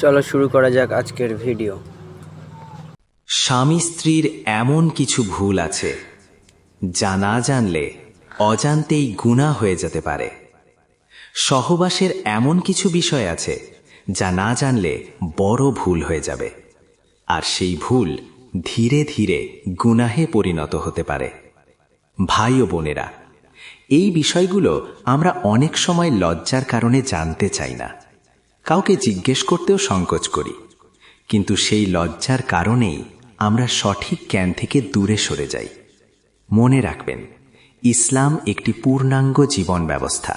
চলো শুরু করা যাক আজকের ভিডিও। স্বামী স্ত্রীর এমন কিছু ভুল আছে যা না জানলে অজান্তেই গুনাহ হয়ে যেতে পারে। সহবাসের এমন কিছু বিষয় আছে যা না জানলে বড় ভুল হয়ে যাবে, আর সেই ভুল ধীরে ধীরে গুনাহে পরিণত হতে পারে। ভাই ও বোনেরা, এই বিষয়গুলো আমরা অনেক সময় লজ্জার কারণে জানতে চাই না, কাউকে জিজ্ঞেস করতেও সংকোচ করি, কিন্তু সেই লজ্জার কারণেই আমরা সঠিক জ্ঞান থেকে দূরে সরে যাই। মনে রাখবেন, ইসলাম একটি পূর্ণাঙ্গ জীবন ব্যবস্থা।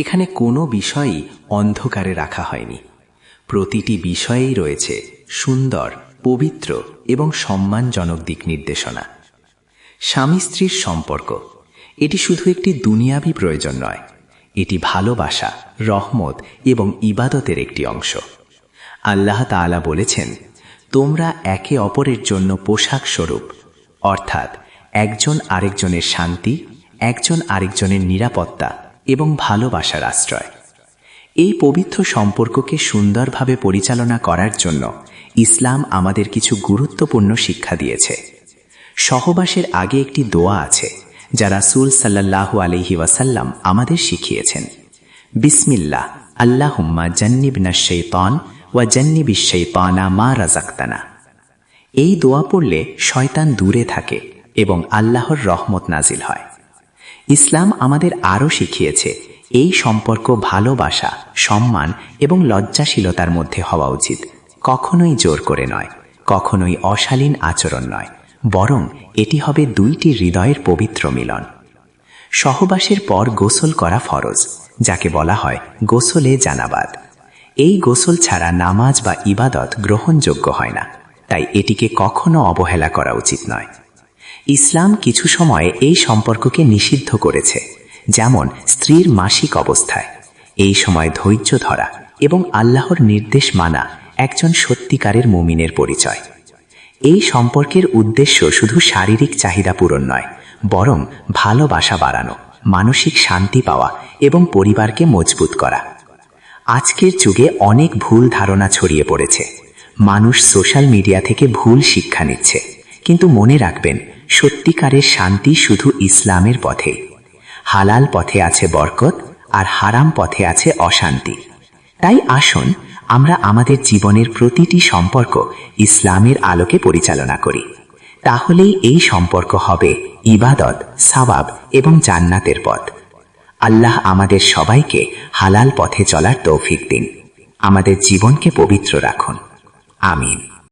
এখানে কোনো বিষয়ই অন্ধকারে রাখা হয়নি। প্রতিটি বিষয়েই রয়েছে সুন্দর, পবিত্র এবং সম্মানজনক দিক নির্দেশনা। স্বামী স্ত্রীর সম্পর্ক এটি শুধু একটি দুনিয়াবী প্রয়োজন নয়, এটি ভালোবাসা, রহমত এবং ইবাদতের একটি অংশ। আল্লাহ তাআলা বলেছেন, তোমরা একে অপরের জন্য পোশাক স্বরূপ, অর্থাৎ একজন আরেকজনের শান্তি, একজন আরেকজনের নিরাপত্তা এবং ভালোবাসার আশ্রয়। এই পবিত্র সম্পর্ককে সুন্দরভাবে পরিচালনা করার জন্য ইসলাম আমাদের কিছু গুরুত্বপূর্ণ শিক্ষা দিয়েছে। সহবাসের আগে একটি দোয়া আছে যা রাসূল সাল্লাল্লাহু আলাইহি ওয়াসাল্লাম আমাদের শিখিয়েছেন। বিসমিল্লাহ আল্লাহুম্মা জান্নিবনাশ শাইতান ওয়া জান্নিবিশ শাইতানা মা রাযাকতানা। এই দোয়া পড়লে শয়তান দূরে থাকে এবং আল্লাহর রহমত নাজিল হয়। ইসলাম আমাদের আরও শিখিয়েছে এই সম্পর্ক ভালোবাসা, সম্মান এবং লজ্জাশীলতার মধ্যে হওয়া উচিত, কখনোই জোর করে নয়, কখনোই অশালীন আচরণ নয়, বরং এটি হবে দুইটি হৃদয়ের পবিত্র মিলন। সহবাসের পর গোসল করা ফরজ, যাকে বলা হয় গোসলে জানাবাত। এই গোসল ছাড়া নামাজ বা ইবাদত গ্রহণযোগ্য হয় না, তাই এটিকে কখনো অবহেলা করা উচিত নয়। ইসলাম কিছু সময়ে এই সম্পর্ককে নিষিদ্ধ করেছে, যেমন স্ত্রীর মাসিক অবস্থায়। এই সময় ধৈর্য ধরা এবং আল্লাহর নির্দেশ মানা একজন সত্যিকারের মুমিনের পরিচয়। এই সম্পর্কের উদ্দেশ্য শুধু শারীরিক চাহিদা পূরণ নয়, বরং ভালোবাসা বাড়ানো, মানসিক শান্তি পাওয়া এবং পরিবারকে মজবুত করা। আজকের যুগে অনেক ভুল ধারণা ছড়িয়ে পড়েছে। মানুষ সোশ্যাল মিডিয়া থেকে ভুল শিক্ষা নিচ্ছে, কিন্তু মনে রাখবেন, সত্যিকারের শান্তি শুধু ইসলামের পথে। হালাল পথে আছে বরকত, আর হারাম পথে আছে অশান্তি। তাই আসুন আমরা আমাদের জীবনের প্রতিটি সম্পর্ক ইসলামের আলোকে পরিচালনা করি। তাহলেই এই সম্পর্ক হবে ইবাদত, সওয়াব এবং জান্নাতের পথ। আল্লাহ আমাদের সবাইকে হালাল পথে চলার তৌফিক দিন। আমাদের জীবনকে পবিত্র রাখুন। আমিন।